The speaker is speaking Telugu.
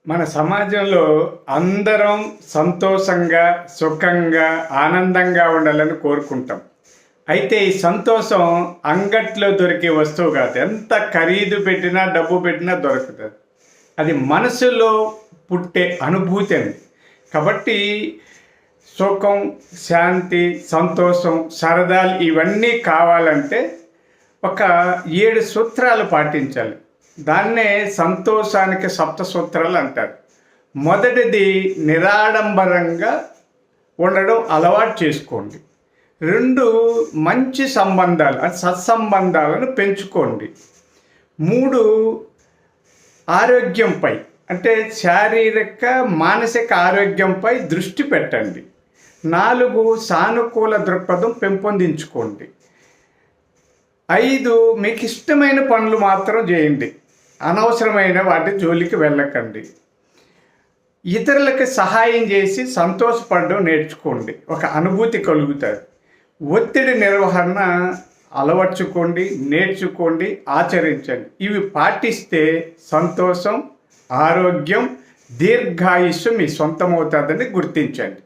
మన సమాజంలో అందరం సంతోషంగా, సుఖంగా, ఆనందంగా ఉండాలని కోరుకుంటాం. అయితే ఈ సంతోషం అంగట్లో దొరికే వస్తువు కాదు. ఎంత ఖరీదు పెట్టినా, డబ్బు పెట్టినా దొరుకుతుంది. అది మనసులో పుట్టే అనుభూతి అండి. కాబట్టి సుఖం, శాంతి, సంతోషం, సరదాలు ఇవన్నీ కావాలంటే ఒక 7 సూత్రాలు పాటించాలి. దాన్నే సంతోషానికి సప్త సూత్రాలు అంటారు. మొదటిది నిరాడంబరంగా ఉండడం అలవాటు చేసుకోండి. 2 మంచి సంబంధాలు అంటే సత్సంబంధాలను పెంచుకోండి. 3 ఆరోగ్యంపై అంటే శారీరక మానసిక ఆరోగ్యంపై దృష్టి పెట్టండి. 4 సానుకూల దృక్పథం పెంపొందించుకోండి. 5 మీకు ఇష్టమైన పనులు మాత్రం చేయండి. అనవసరమైన వాటి జోలికి వెళ్ళకండి. ఇతరులకు సహాయం చేసి సంతోషపడడం నేర్చుకోండి. ఒక అనుభూతి కలుగుతుంది. ఒత్తిడి నిర్వహణ అలవర్చుకోండి, నేర్చుకోండి, ఆచరించండి. ఇవి పాటిస్తే సంతోషం, ఆరోగ్యం, దీర్ఘాయుష్యం మీ సొంతమవుతుందని గుర్తించండి.